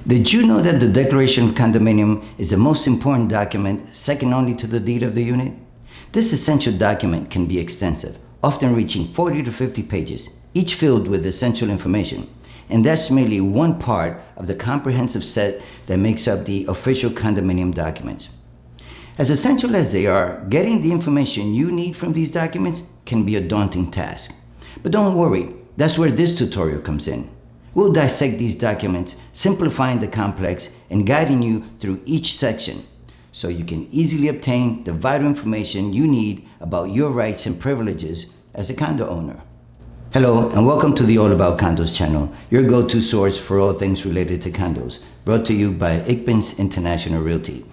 Did you know that the Declaration of Condominium is the most important document, second only to the deed of the unit? This essential document can be extensive, often reaching 40 to 50 pages, each filled with essential information. And that's merely one part of the comprehensive set that makes up the official condominium documents. As essential as they are, getting the information you need from these documents can be a daunting task. But don't worry, that's where this tutorial comes in. We'll dissect these documents, simplifying the complex and guiding you through each section so you can easily obtain the vital information you need about your rights and privileges as a condo owner. Hello and welcome to the All About Condos channel, your go-to source for all things related to condos, brought to you by Ickpens International Realty.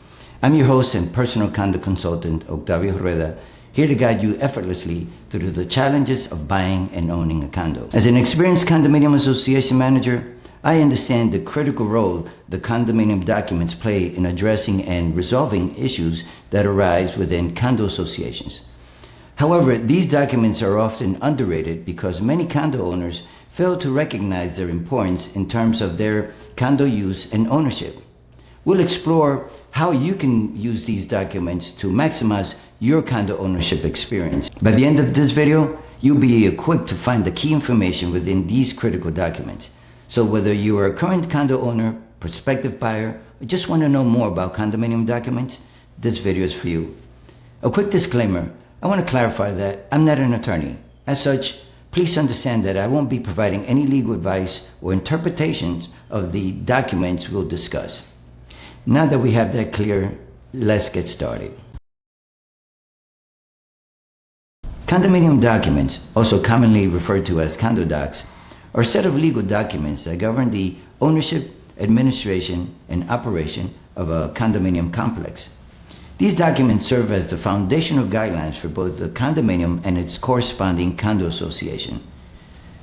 I'm your host and personal condo consultant, Octavio Rueda, here to guide you effortlessly through the challenges of buying and owning a condo. As an experienced condominium association manager, I understand the critical role the condominium documents play in addressing and resolving issues that arise within condo associations. However, these documents are often underrated because many condo owners fail to recognize their importance in terms of their condo use and ownership. We'll explore how you can use these documents to maximize your condo ownership experience. By the end of this video, you'll be equipped to find the key information within these critical documents. So whether you are a current condo owner, prospective buyer, or just want to know more about condominium documents, this video is for you. A quick disclaimer, I want to clarify that I'm not an attorney. As such, please understand that I won't be providing any legal advice or interpretations of the documents we'll discuss. Now that we have that clear, let's get started. Condominium documents, also commonly referred to as condo docs, are a set of legal documents that govern the ownership, administration, and operation of a condominium complex. These documents serve as the foundational guidelines for both the condominium and its corresponding condo association.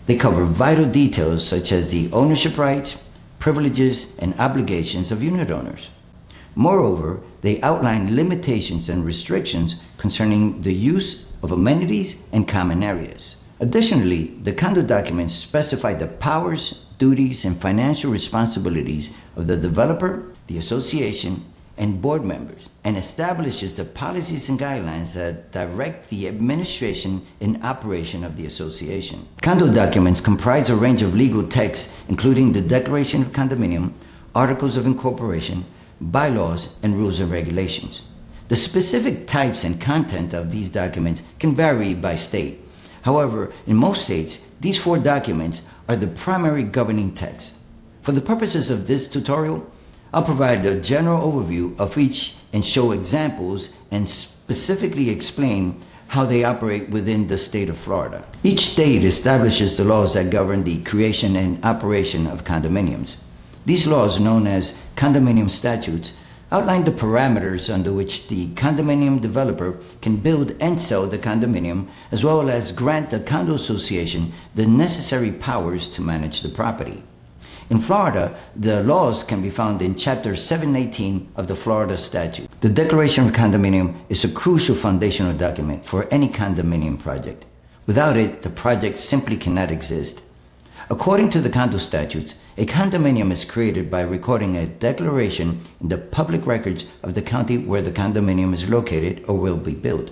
They cover vital details such as the ownership rights, privileges, and obligations of unit owners. Moreover, they outline limitations and restrictions concerning the use of amenities and common areas. Additionally, the condo documents specify the powers, duties, and financial responsibilities of the developer, the association, and board members, and establishes the policies and guidelines that direct the administration and operation of the association. Condo documents comprise a range of legal texts, including the Declaration of Condominium, Articles of Incorporation, bylaws, and rules and regulations. The specific types and content of these documents can vary by state. However, in most states, these four documents are the primary governing text. For the purposes of this tutorial, I'll provide a general overview of each and show examples and specifically explain how they operate within the state of Florida. Each state establishes the laws that govern the creation and operation of condominiums. These laws, known as condominium statutes, outline the parameters under which the condominium developer can build and sell the condominium, as well as grant the condo association the necessary powers to manage the property. In Florida, the laws can be found in Chapter 718 of the Florida statute. The Declaration of Condominium is a crucial foundational document for any condominium project. Without it, the project simply cannot exist. According to the condo statutes, a condominium is created by recording a declaration in the public records of the county where the condominium is located or will be built.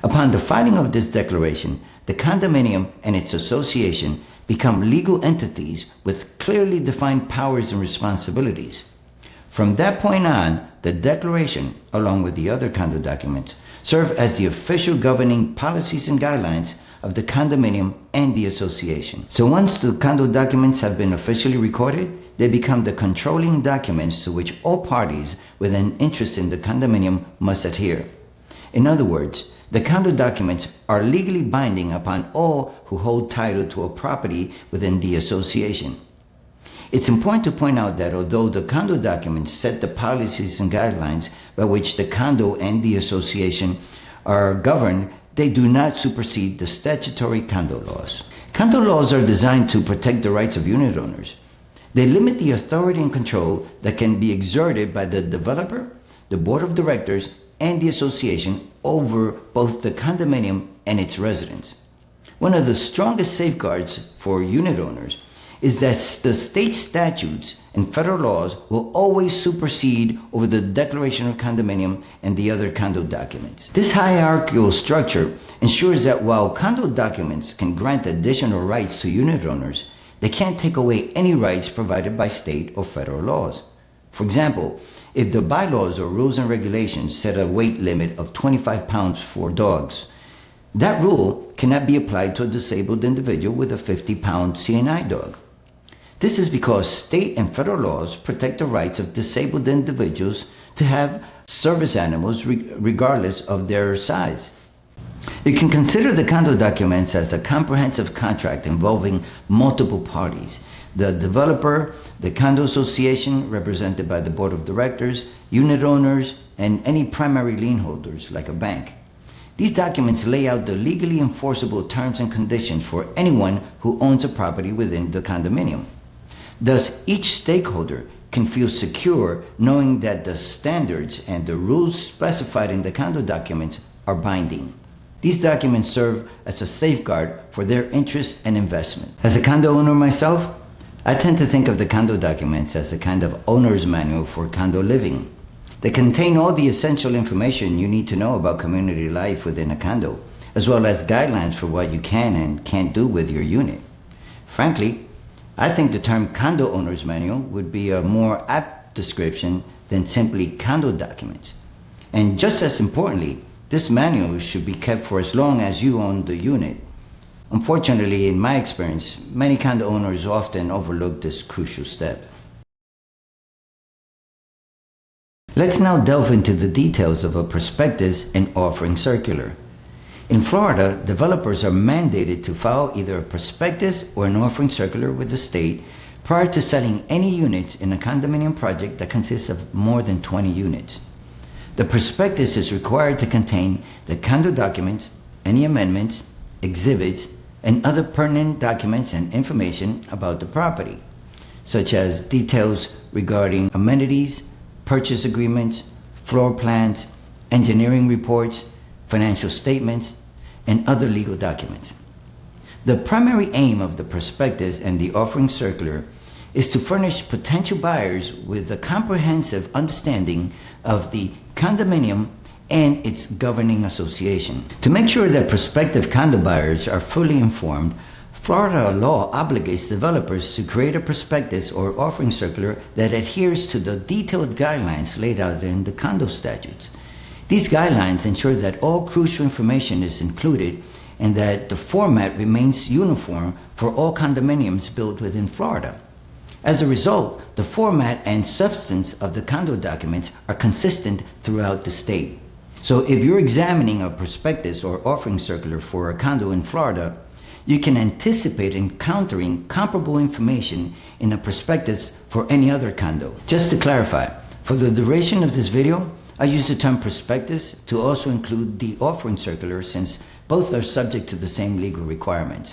Upon the filing of this declaration, the condominium and its association become legal entities with clearly defined powers and responsibilities. From that point on, the declaration, along with the other condo documents, serve as the official governing policies and guidelines of the condominium and the association. So once the condo documents have been officially recorded, they become the controlling documents to which all parties with an interest in the condominium must adhere. In other words, the condo documents are legally binding upon all who hold title to a property within the association. It's important to point out that although the condo documents set the policies and guidelines by which the condo and the association are governed, they do not supersede the statutory condo laws. Condo laws are designed to protect the rights of unit owners. They limit the authority and control that can be exerted by the developer, the board of directors, and the association over both the condominium and its residents. One of the strongest safeguards for unit owners is that the state statutes and federal laws will always supersede over the declaration of condominium and the other condo documents. This hierarchical structure ensures that while condo documents can grant additional rights to unit owners, they can't take away any rights provided by state or federal laws. For example, if the bylaws or rules and regulations set a weight limit of 25 pounds for dogs, that rule cannot be applied to a disabled individual with a 50-pound CNI dog. This is because state and federal laws protect the rights of disabled individuals to have service animals regardless of their size. You can consider the condo documents as a comprehensive contract involving multiple parties: the developer, the condo association represented by the board of directors, unit owners, and any primary lien holders like a bank. These documents lay out the legally enforceable terms and conditions for anyone who owns a property within the condominium. Thus, each stakeholder can feel secure knowing that the standards and the rules specified in the condo documents are binding. These documents serve as a safeguard for their interest and investment. As a condo owner myself, I tend to think of the condo documents as a kind of owner's manual for condo living. They contain all the essential information you need to know about community life within a condo, as well as guidelines for what you can and can't do with your unit. Frankly, I think the term condo owner's manual would be a more apt description than simply condo documents. And just as importantly, this manual should be kept for as long as you own the unit. Unfortunately, in my experience, many condo owners often overlook this crucial step. Let's now delve into the details of a prospectus and offering circular. In Florida, developers are mandated to file either a prospectus or an offering circular with the state prior to selling any units in a condominium project that consists of more than 20 units. The prospectus is required to contain the condo documents, any amendments, exhibits, and other pertinent documents and information about the property, such as details regarding amenities, purchase agreements, floor plans, engineering reports, financial statements, and other legal documents. The primary aim of the prospectus and the offering circular is to furnish potential buyers with a comprehensive understanding of the condominium and its governing association. To make sure that prospective condo buyers are fully informed, Florida law obligates developers to create a prospectus or offering circular that adheres to the detailed guidelines laid out in the condo statutes. These guidelines ensure that all crucial information is included and that the format remains uniform for all condominiums built within Florida. As a result, the format and substance of the condo documents are consistent throughout the state. So if you're examining a prospectus or offering circular for a condo in Florida, you can anticipate encountering comparable information in a prospectus for any other condo. Just to clarify, for the duration of this video, I use the term prospectus to also include the offering circular since both are subject to the same legal requirements.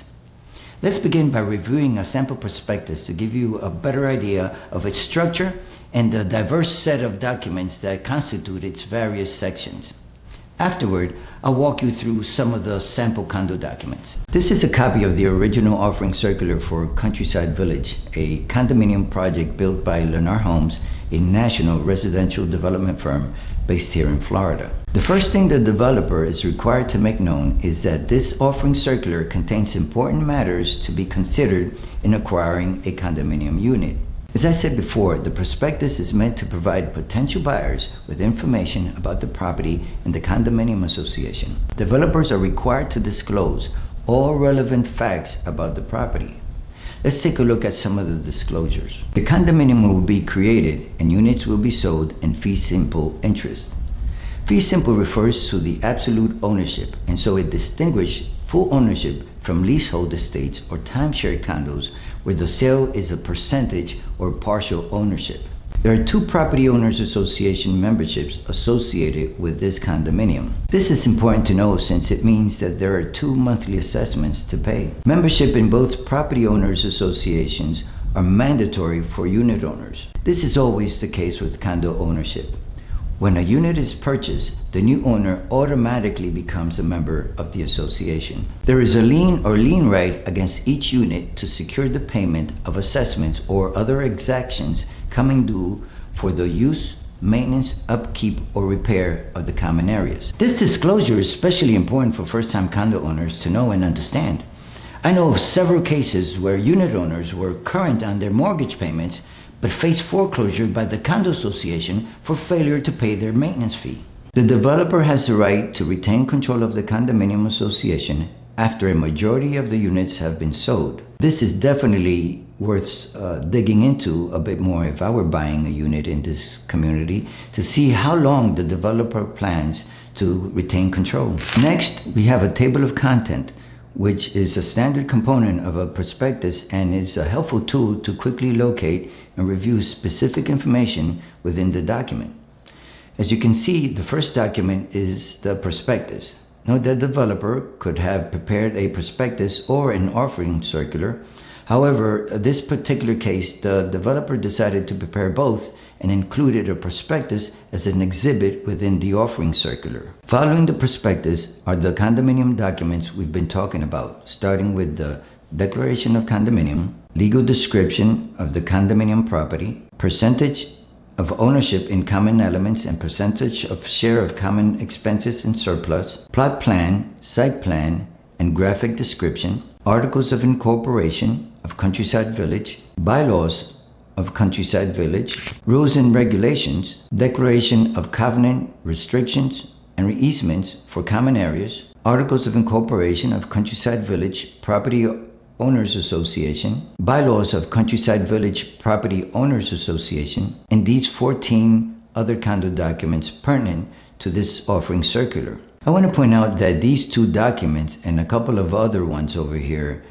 Let's begin by reviewing a sample prospectus to give you a better idea of its structure and the diverse set of documents that constitute its various sections. Afterward, I'll walk you through some of the sample condo documents. This is a copy of the original offering circular for Countryside Village, a condominium project built by Lennar Homes, a national residential development firm based here in Florida. The first thing the developer is required to make known is that this offering circular contains important matters to be considered in acquiring a condominium unit. As I said before, the prospectus is meant to provide potential buyers with information about the property and the condominium association. Developers are required to disclose all relevant facts about the property. Let's take a look at some of the disclosures. The condominium will be created and units will be sold in fee simple interest. Fee simple refers to the absolute ownership, and so it distinguishes full ownership from leasehold estates or timeshare condos where the sale is a percentage or partial ownership. There are 2 property owners association memberships associated with this condominium. This is important to know since it means that there are 2 monthly assessments to pay. Membership in both property owners associations are mandatory for unit owners. This is always the case with condo ownership. When a unit is purchased, the new owner automatically becomes a member of the association. There is a lien or lien right against each unit to secure the payment of assessments or other exactions coming due for the use, maintenance, upkeep, or repair of the common areas. This disclosure is especially important for first-time condo owners to know and understand. I know of several cases where unit owners were current on their mortgage payments but faced foreclosure by the condo association for failure to pay their maintenance fee. The developer has the right to retain control of the condominium association after a majority of the units have been sold. This is definitely worth digging into a bit more if I were buying a unit in this community to see how long the developer plans to retain control. Next, we have a table of content, which is a standard component of a prospectus and is a helpful tool to quickly locate and review specific information within the document. As you can see, the first document is the prospectus. Note that the developer could have prepared a prospectus or an offering circular. However, in this particular case, the developer decided to prepare both and included a prospectus as an exhibit within the offering circular. Following the prospectus are the condominium documents we've been talking about, starting with the declaration of condominium, legal description of the condominium property, percentage of ownership in common elements and percentage of share of common expenses and surplus, plot plan, site plan, and graphic description, articles of incorporation of Countryside Village, bylaws of Countryside Village, rules and regulations, declaration of covenant, restrictions, and easements for common areas, articles of incorporation of Countryside Village Property Owners Association, bylaws of Countryside Village Property Owners Association, and these 14 other condo documents pertinent to this offering circular. I want to point out that these two documents and a couple of other ones over here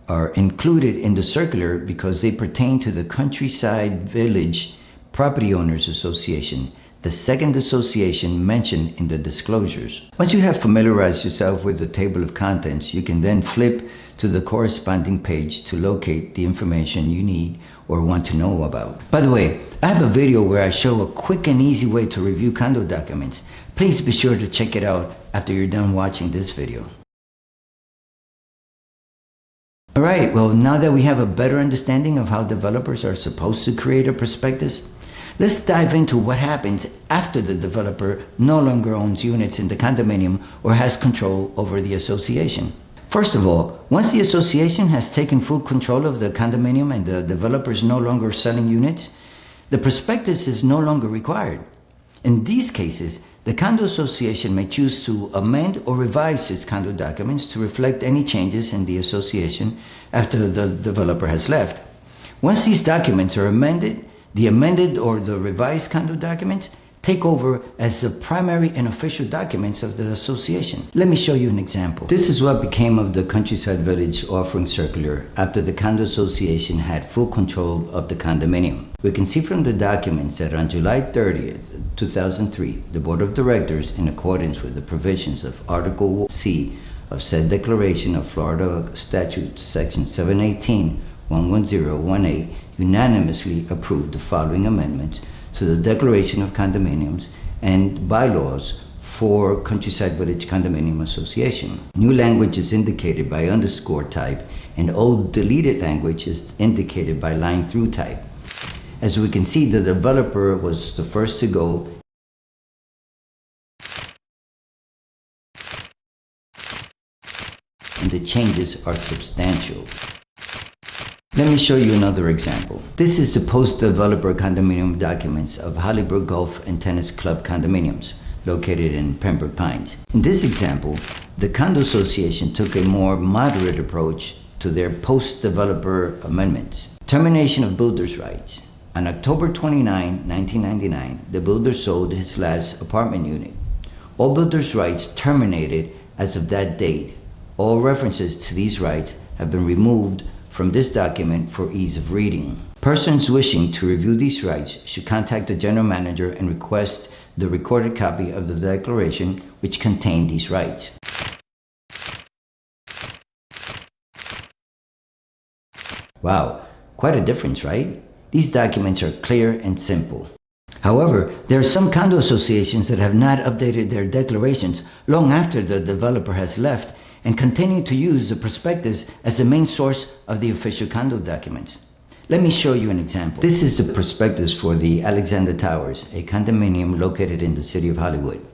are included in the circular because they pertain to the Countryside Village Property Owners Association, the second association mentioned in the disclosures. Once you have familiarized yourself with the table of contents, you can then flip to the corresponding page to locate the information you need or want to know about. By the way, I have a video where I show a quick and easy way to review condo documents. Please be sure to check it out after you're done watching this video. Alright, well, now that we have a better understanding of how developers are supposed to create a prospectus, let's dive into what happens after the developer no longer owns units in the condominium or has control over the association. First of all, once the association has taken full control of the condominium and the developer is no longer selling units, the prospectus is no longer required. In these cases, the condo association may choose to amend or revise its condo documents to reflect any changes in the association after the developer has left. Once these documents are amended, the amended or the revised condo documents take over as the primary and official documents of the association. Let me show you an example. This is what became of the Countryside Village offering circular after the condo association had full control of the condominium. We can see from the documents that on July 30th, 2003, the Board of Directors, in accordance with the provisions of Article C of said declaration of Florida Statute Section 718-11018, unanimously approved the following amendments to the Declaration of Condominiums and bylaws for Countryside Village Condominium Association. New language is indicated by underscore type, and old deleted language is indicated by line through type. As we can see, the developer was the first to go, and the changes are substantial. Let me show you another example. This is the post-developer condominium documents of Hollybrook Golf and Tennis Club condominiums located in Pembroke Pines. In this example, the condo association took a more moderate approach to their post-developer amendments. Termination of builder's rights. On October 29, 1999, the builder sold his last apartment unit. All builder's rights terminated as of that date. All references to these rights have been removed from this document for ease of reading. Persons wishing to review these rights should contact the general manager and request the recorded copy of the declaration which contained these rights. Wow, quite a difference, right? These documents are clear and simple. However, there are some condo associations that have not updated their declarations long after the developer has left and continue to use the prospectus as the main source of the official condo documents. Let me show you an example. This is the prospectus for the Alexander Towers, a condominium located in the city of Hollywood.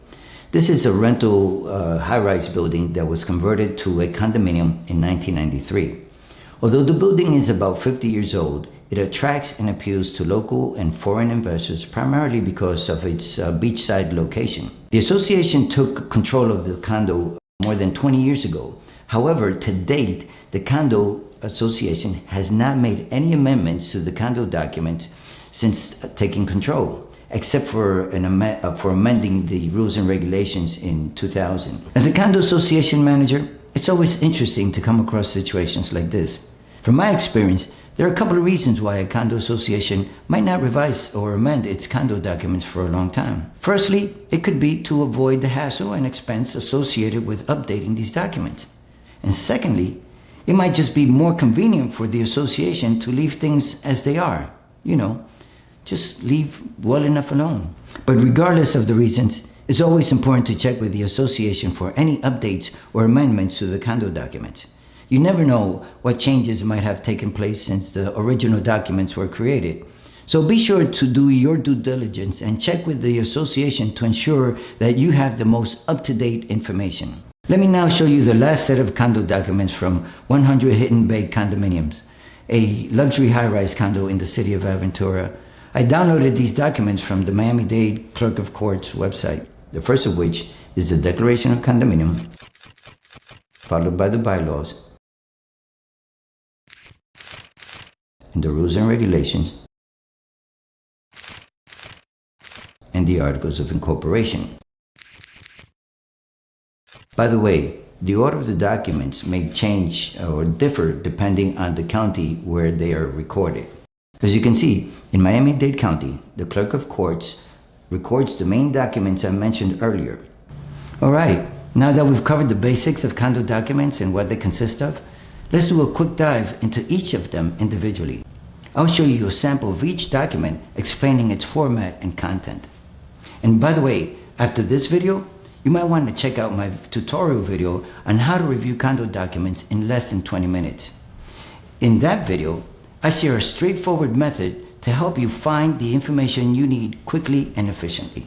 This is a rental high-rise building that was converted to a condominium in 1993. Although the building is about 50 years old, it attracts and appeals to local and foreign investors primarily because of its beachside location. The association took control of the condo more than 20 years ago. However, to date, the condo association has not made any amendments to the condo documents since taking control, except for amending the rules and regulations in 2000. As a condo association manager, it's always interesting to come across situations like this. From my experience, there are a couple of reasons why a condo association might not revise or amend its condo documents for a long time. Firstly, it could be to avoid the hassle and expense associated with updating these documents. And secondly, it might just be more convenient for the association to leave things as they are. Just leave well enough alone. But regardless of the reasons, it's always important to check with the association for any updates or amendments to the condo documents. You never know what changes might have taken place since the original documents were created. So be sure to do your due diligence and check with the association to ensure that you have the most up-to-date information. Let me now show you the last set of condo documents from 100 Hidden Bay Condominiums, a luxury high-rise condo in the city of Aventura. I downloaded these documents from the Miami-Dade Clerk of Court's website, the first of which is the Declaration of Condominium, followed by the bylaws, and the rules and regulations, and the Articles of Incorporation. By the way, the order of the documents may change or differ depending on the county where they are recorded. As you can see, in Miami-Dade County, the Clerk of Courts records the main documents I mentioned earlier. All right, now that we've covered the basics of condo documents and what they consist of, let's do a quick dive into each of them individually. I'll show you a sample of each document explaining its format and content. And by the way, after this video, you might want to check out my tutorial video on how to review condo documents in less than 20 minutes. In that video, I share a straightforward method to help you find the information you need quickly and efficiently.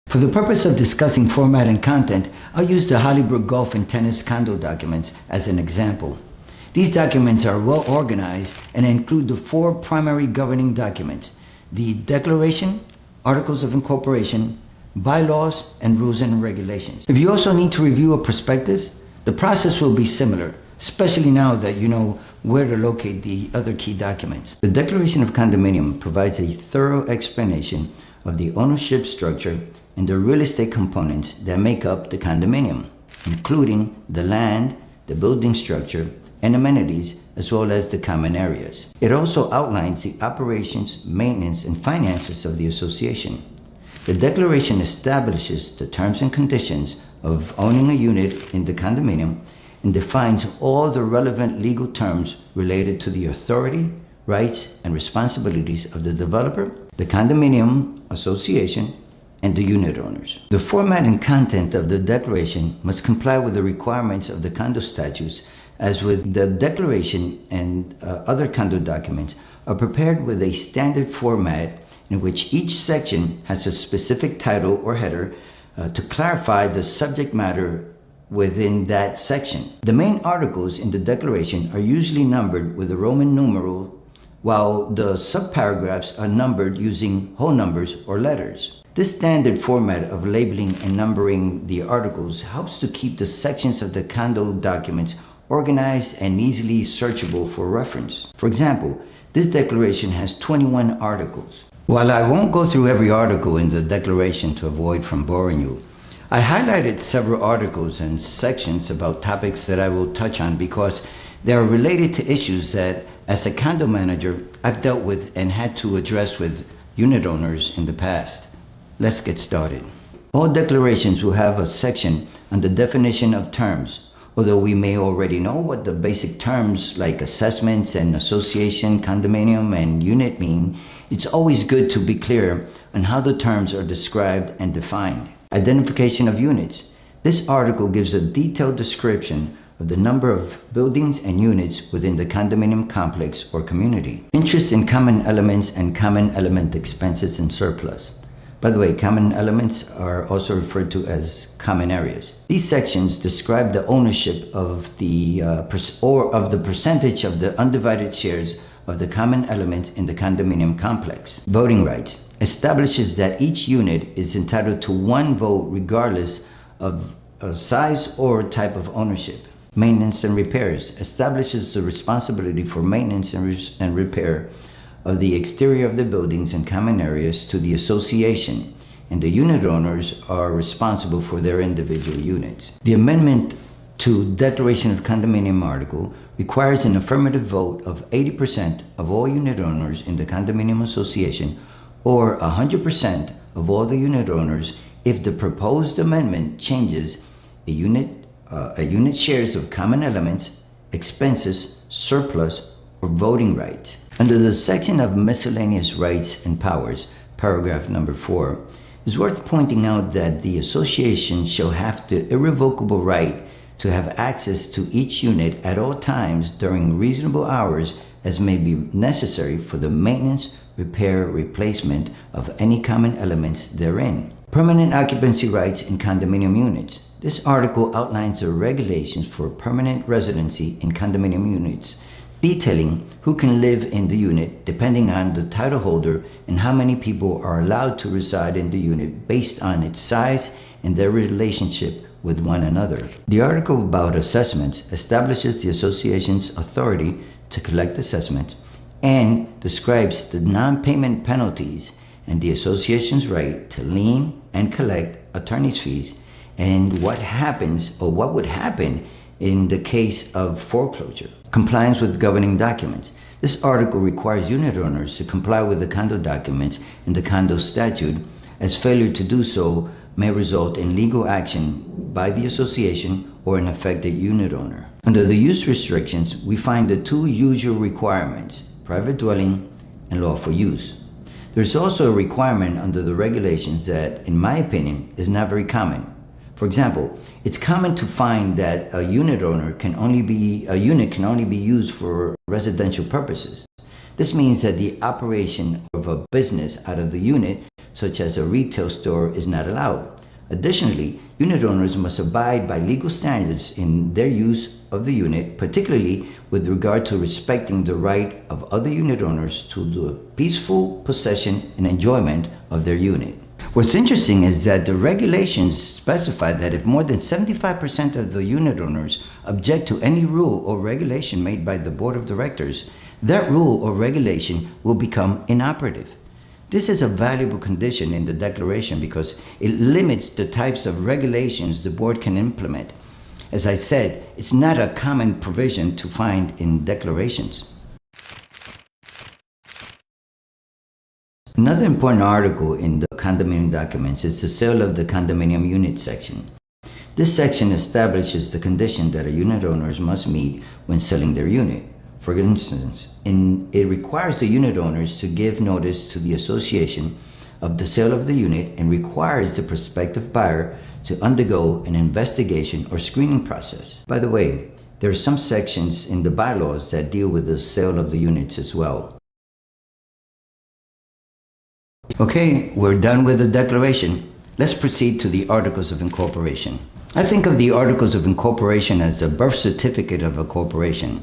For the purpose of discussing format and content, I'll use the Hollybrook Golf and Tennis condo documents as an example. These documents are well organized and include the four primary governing documents: the Declaration, Articles of Incorporation, bylaws, and rules and regulations. If you also need to review a prospectus, the process will be similar, especially now that you know where to locate the other key documents. The Declaration of Condominium provides a thorough explanation of the ownership structure and the real estate components that make up the condominium, including the land, the building structure, and amenities, as well as the common areas. It also outlines the operations, maintenance, and finances of the association. The declaration establishes the terms and conditions of owning a unit in the condominium and defines all the relevant legal terms related to the authority, rights, and responsibilities of the developer, the condominium association, and the unit owners. The format and content of the declaration must comply with the requirements of the condo statutes, as with the declaration and other condo documents are prepared with a standard format in which each section has a specific title or header to clarify the subject matter within that section. The main articles in the declaration are usually numbered with a Roman numeral, while the subparagraphs are numbered using whole numbers or letters. This standard format of labeling and numbering the articles helps to keep the sections of the condo documents organized and easily searchable for reference. For example, this declaration has 21 articles. While I won't go through every article in the declaration to avoid from boring you, I highlighted several articles and sections about topics that I will touch on because they are related to issues that, as a condo manager, I've dealt with and had to address with unit owners in the past. Let's get started. All declarations will have a section on the definition of terms, Although we may already know what the basic terms like assessments and association, condominium, and unit mean, it's always good to be clear on how the terms are described and defined. Identification of units. This article gives a detailed description of the number of buildings and units within the condominium complex or community. Interest in common elements and common element expenses and surplus. By the way, common elements are also referred to as common areas. These sections describe the ownership of the percentage of the undivided shares of the common elements in the condominium complex. Voting rights establishes that each unit is entitled to one vote regardless of size or type of ownership. Maintenance and repairs establishes the responsibility for maintenance and repair of the exterior of the buildings and common areas to the association, and the unit owners are responsible for their individual units. The amendment to Declaration of Condominium article requires an affirmative vote of 80% of all unit owners in the condominium association or 100% of all the unit owners if the proposed amendment changes a unit shares of common elements, expenses, surplus, or voting rights. Under the section of miscellaneous rights and powers, paragraph number 4, it's worth pointing out that the association shall have the irrevocable right to have access to each unit at all times during reasonable hours as may be necessary for the maintenance, repair, replacement of any common elements therein. Permanent occupancy rights in condominium units. This article outlines the regulations for permanent residency in condominium units, detailing who can live in the unit depending on the title holder and how many people are allowed to reside in the unit based on its size and their relationship with one another. The article about assessments establishes the association's authority to collect assessments and describes the non-payment penalties and the association's right to lien and collect attorney's fees and what would happen in the case of foreclosure. Compliance with governing documents. This article requires unit owners to comply with the condo documents in the condo statute, as failure to do so may result in legal action by the association or an affected unit owner. Under the use restrictions, we find the two usual requirements, private dwelling and lawful use. There's also a requirement under the regulations that, in my opinion, is not very common. For example, it's common to find that a unit can only be used for residential purposes. This means that the operation of a business out of the unit, such as a retail store, is not allowed. Additionally, unit owners must abide by legal standards in their use of the unit, particularly with regard to respecting the right of other unit owners to the peaceful possession and enjoyment of their unit. What's interesting is that the regulations specify that if more than 75% of the unit owners object to any rule or regulation made by the board of directors, that rule or regulation will become inoperative. This is a valuable condition in the declaration because it limits the types of regulations the board can implement. As I said, it's not a common provision to find in declarations. Another important article in the condominium documents is the sale of the condominium unit section. This section establishes the condition that a unit owners must meet when selling their unit. For instance, it requires the unit owners to give notice to the association of the sale of the unit and requires the prospective buyer to undergo an investigation or screening process. By the way, there are some sections in the bylaws that deal with the sale of the units as well. Okay, we're done with the declaration. Let's proceed to the Articles of Incorporation. I think of the Articles of Incorporation as the birth certificate of a corporation.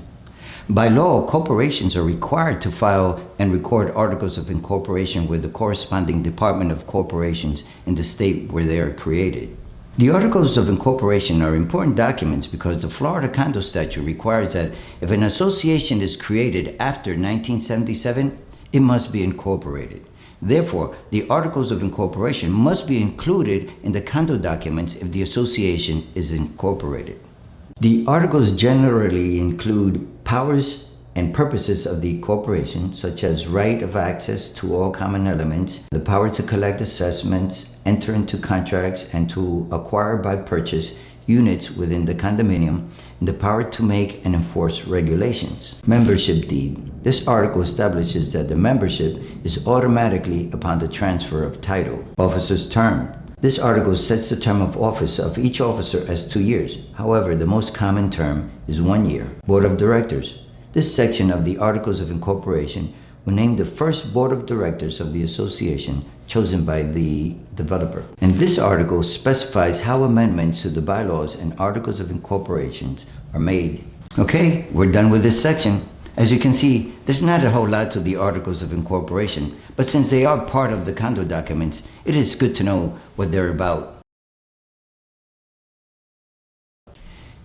By law, corporations are required to file and record Articles of Incorporation with the corresponding Department of Corporations in the state where they are created. The Articles of Incorporation are important documents because the Florida Condo Statute requires that if an association is created after 1977, it must be incorporated. Therefore, the Articles of Incorporation must be included in the condo documents if the association is incorporated. The articles generally include powers and purposes of the corporation, such as right of access to all common elements, the power to collect assessments, enter into contracts, and to acquire by purchase units within the condominium and the power to make and enforce regulations. Membership deed. This article establishes that the membership is automatically upon the transfer of title. Officer's term. This article sets the term of office of each officer as 2 years. However, the most common term is 1 year. Board of Directors. This section of the Articles of Incorporation will name the first board of directors of the association chosen by the developer. And this article specifies how amendments to the bylaws and Articles of Incorporation are made. Okay, we're done with this section. As you can see, there's not a whole lot to the Articles of Incorporation, but since they are part of the condo documents, it is good to know what they're about.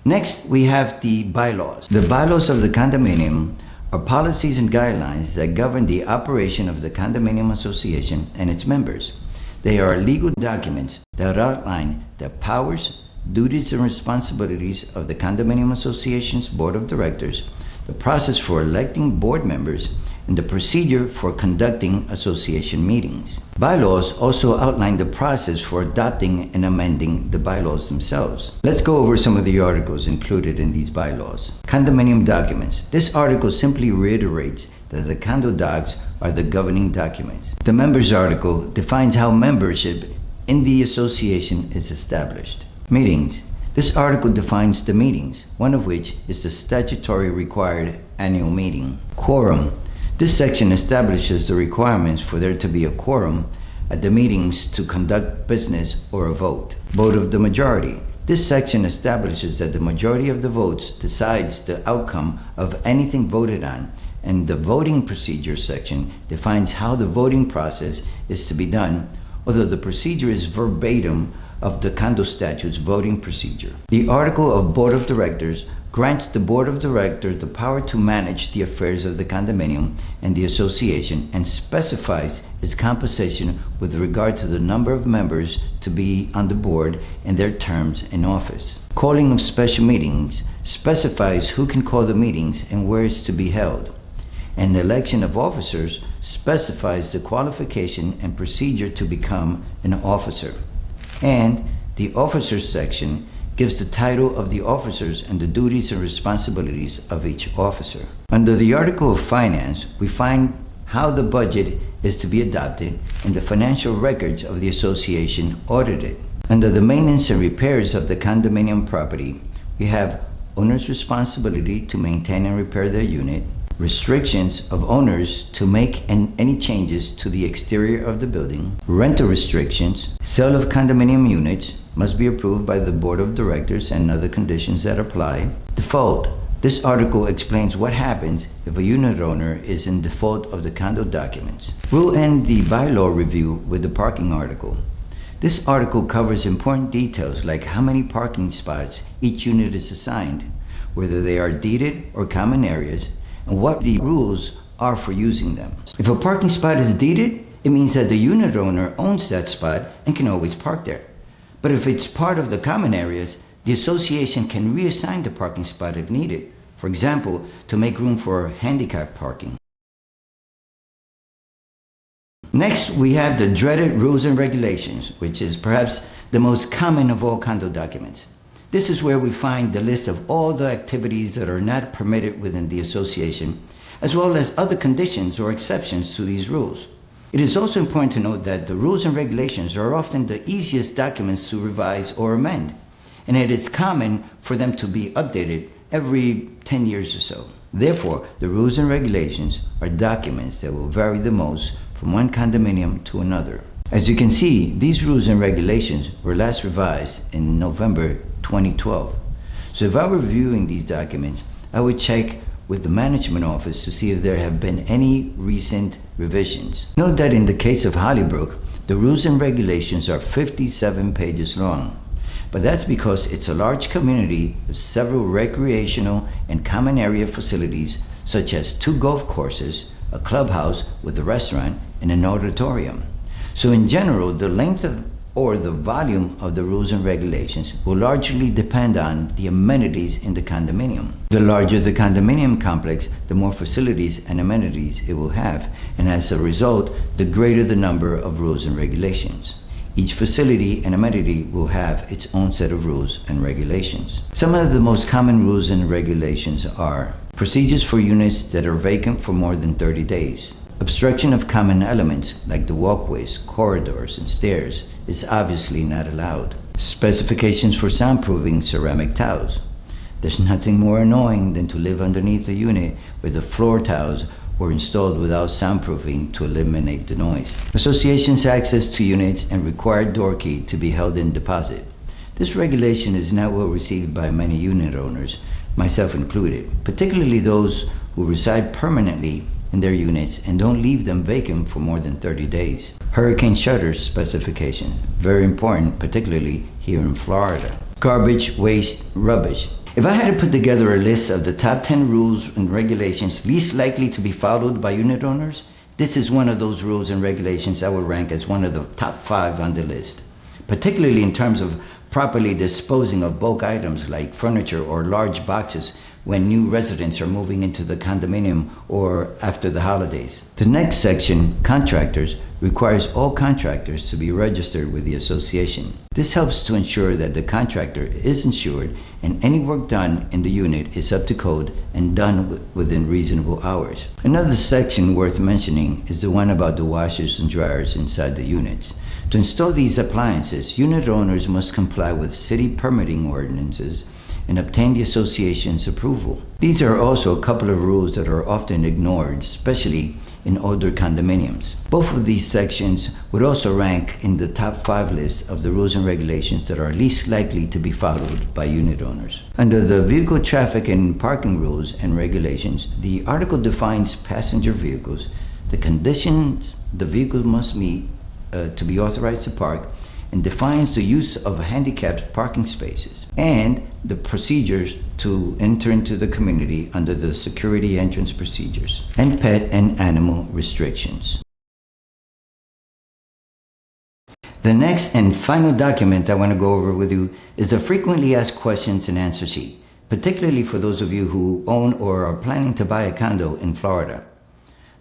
Next, we have the bylaws. The bylaws of the condominium are policies and guidelines that govern the operation of the condominium association and its members. They are legal documents that outline the powers, duties, and responsibilities of the condominium association's board of directors, the process for electing board members, and the procedure for conducting association meetings. Bylaws also outline the process for adopting and amending the bylaws themselves. Let's go over some of the articles included in these bylaws. Condominium documents. This article simply reiterates that the condo docs are the governing documents. The members article defines how membership in the association is established. Meetings. This article defines the meetings, one of which is the statutory required annual meeting. Quorum. This section establishes the requirements for there to be a quorum at the meetings to conduct business or a vote. Vote of the majority. This section establishes that the majority of the votes decides the outcome of anything voted on, and the voting procedure section defines how the voting process is to be done, although the procedure is verbatim of the condo statute's voting procedure. The article of Board of Directors grants the Board of Directors the power to manage the affairs of the condominium and the association and specifies its composition with regard to the number of members to be on the board and their terms in office. Calling of special meetings specifies who can call the meetings and where it's to be held. And the election of officers specifies the qualification and procedure to become an officer. And the officers section gives the title of the officers and the duties and responsibilities of each officer. Under the article of finance, we find how the budget is to be adopted and the financial records of the association audited. Under the maintenance and repairs of the condominium property, we have owner's responsibility to maintain and repair their unit, restrictions of owners to make any changes to the exterior of the building, rental restrictions, sale of condominium units must be approved by the board of directors and other conditions that apply. Default. This article explains what happens if a unit owner is in default of the condo documents. We'll end the bylaw review with the parking article. This article covers important details like how many parking spots each unit is assigned, whether they are deeded or common areas, and what the rules are for using them. If a parking spot is deeded, it means that the unit owner owns that spot and can always park there. But if it's part of the common areas, the association can reassign the parking spot if needed, for example, to make room for handicap parking. Next, we have the dreaded rules and regulations, which is perhaps the most common of all condo documents. This is where we find the list of all the activities that are not permitted within the association, as well as other conditions or exceptions to these rules. It is also important to note that the rules and regulations are often the easiest documents to revise or amend, and it is common for them to be updated every 10 years or so. Therefore, the rules and regulations are documents that will vary the most from one condominium to another. As you can see, these rules and regulations were last revised in November 2012. So if I were reviewing these documents, I would check with the management office to see if there have been any recent revisions. Note that in the case of Hollybrook, the rules and regulations are 57 pages long. But that's because it's a large community with several recreational and common area facilities, such as 2 golf courses, a clubhouse with a restaurant, and an auditorium. So in general, the length of or the volume of the rules and regulations will largely depend on the amenities in the condominium. The larger the condominium complex, the more facilities and amenities it will have, and as a result, the greater the number of rules and regulations. Each facility and amenity will have its own set of rules and regulations. Some of the most common rules and regulations are procedures for units that are vacant for more than 30 days. Obstruction of common elements like the walkways, corridors, and stairs is obviously not allowed. Specifications for soundproofing ceramic tiles. There's nothing more annoying than to live underneath a unit where the floor tiles were installed without soundproofing to eliminate the noise. Association's access to units and required door key to be held in deposit. This regulation is not well received by many unit owners, myself included, particularly those who reside permanently in their units and don't leave them vacant for more than 30 days. Hurricane shutters specification, very important, particularly here in Florida. Garbage, waste, rubbish. If I had to put together a list of the top 10 rules and regulations least likely to be followed by unit owners, this is one of those rules and regulations I would rank as one of the top 5 on the list, particularly in terms of properly disposing of bulk items like furniture or large boxes when new residents are moving into the condominium or after the holidays. The next section, contractors, requires all contractors to be registered with the association. This helps to ensure that the contractor is insured and any work done in the unit is up to code and done within reasonable hours. Another section worth mentioning is the one about the washers and dryers inside the units. To install these appliances, unit owners must comply with city permitting ordinances and obtain the association's approval. These are also a couple of rules that are often ignored, especially in older condominiums. Both of these sections would also rank in the top 5 list of the rules and regulations that are least likely to be followed by unit owners. Under the vehicle traffic and parking rules and regulations, the article defines passenger vehicles, the conditions the vehicle must meet to be authorized to park, and defines the use of handicapped parking spaces and the procedures to enter into the community under the security entrance procedures and pet and animal restrictions. The next and final document I want to go over with you is the frequently asked questions and answer sheet, particularly for those of you who own or are planning to buy a condo in Florida.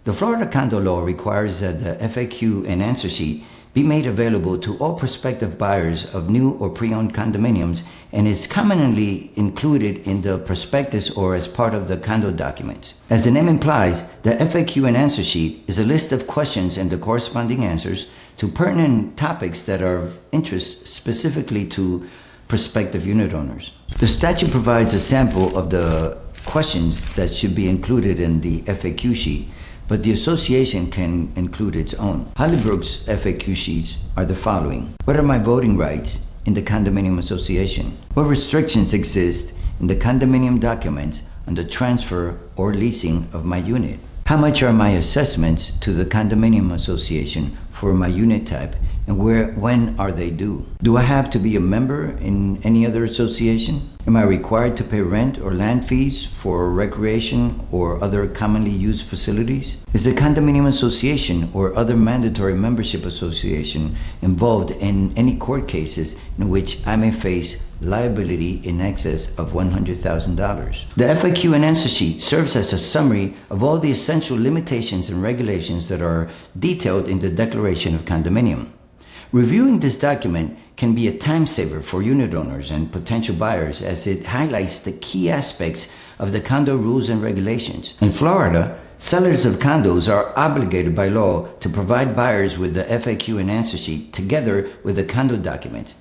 The Florida condo law requires that the FAQ and answer sheet be made available to all prospective buyers of new or pre-owned condominiums and is commonly included in the prospectus or as part of the condo documents. As the name implies, the FAQ and answer sheet is a list of questions and the corresponding answers to pertinent topics that are of interest specifically to prospective unit owners. The statute provides a sample of the questions that should be included in the FAQ sheet, but the association can include its own. Hollybrook's FAQ sheets are the following. What are my voting rights in the condominium association? What restrictions exist in the condominium documents on the transfer or leasing of my unit? How much are my assessments to the condominium association for my unit type, and when are they due? Do I have to be a member in any other association? Am I required to pay rent or land fees for recreation or other commonly used facilities? Is the condominium association or other mandatory membership association involved in any court cases in which I may face liability in excess of $100,000? The FAQ and answer sheet serves as a summary of all the essential limitations and regulations that are detailed in the Declaration of Condominium. Reviewing this document can be a time saver for unit owners and potential buyers as it highlights the key aspects of the condo rules and regulations. In Florida, sellers of condos are obligated by law to provide buyers with the FAQ and answer sheet together with the condo document.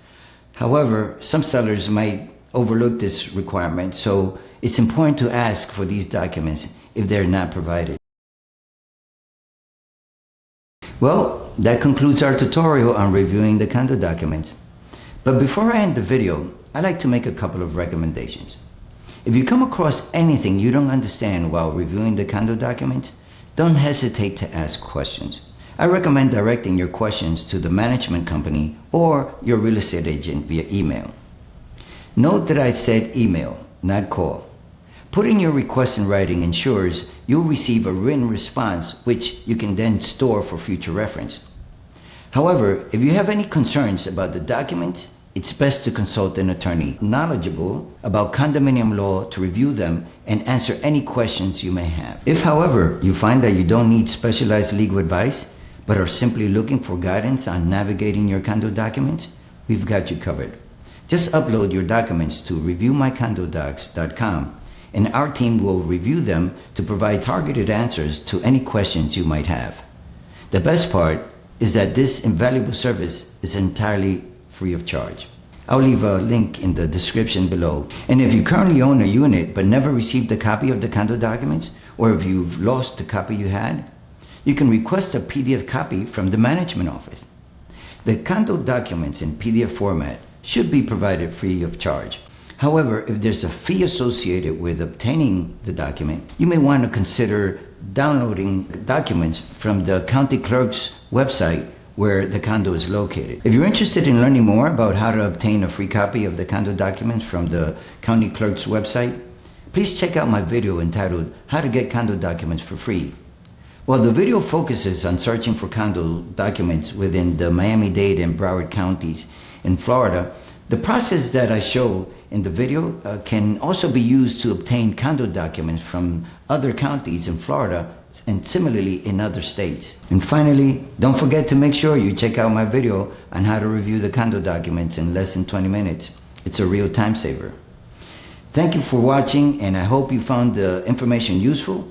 However, some sellers might overlook this requirement, so it's important to ask for these documents if they're not provided. Well, that concludes our tutorial on reviewing the condo documents. But before I end the video, I'd like to make a couple of recommendations. If you come across anything you don't understand while reviewing the condo documents, don't hesitate to ask questions. I recommend directing your questions to the management company or your real estate agent via email. Note that I said email, not call. Putting your request in writing ensures you'll receive a written response which you can then store for future reference. However, if you have any concerns about the documents, it's best to consult an attorney knowledgeable about condominium law to review them and answer any questions you may have. If, however, you find that you don't need specialized legal advice, but are simply looking for guidance on navigating your condo documents, we've got you covered. Just upload your documents to reviewmycondodocs.com and our team will review them to provide targeted answers to any questions you might have. The best part is that this invaluable service is entirely free of charge. I'll leave a link in the description below. And if you currently own a unit but never received a copy of the condo documents, or if you've lost the copy you had, you can request a PDF copy from the management office. The condo documents in PDF format should be provided free of charge. However, if there's a fee associated with obtaining the document, you may want to consider downloading documents from the county clerk's website where the condo is located. If you're interested in learning more about how to obtain a free copy of the condo documents from the county clerk's website, please check out my video entitled How to Get Condo Documents for Free. While the video focuses on searching for condo documents within the Miami-Dade and Broward counties in Florida, the process that I show in the video can also be used to obtain condo documents from other counties in Florida and similarly in other states. And finally, don't forget to make sure you check out my video on how to review the condo documents in less than 20 minutes. It's a real time saver. Thank you for watching, and I hope you found the information useful.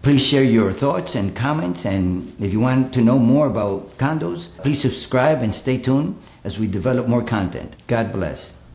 Please share your thoughts and comments, and if you want to know more about condos, please subscribe and stay tuned as we develop more content. God bless.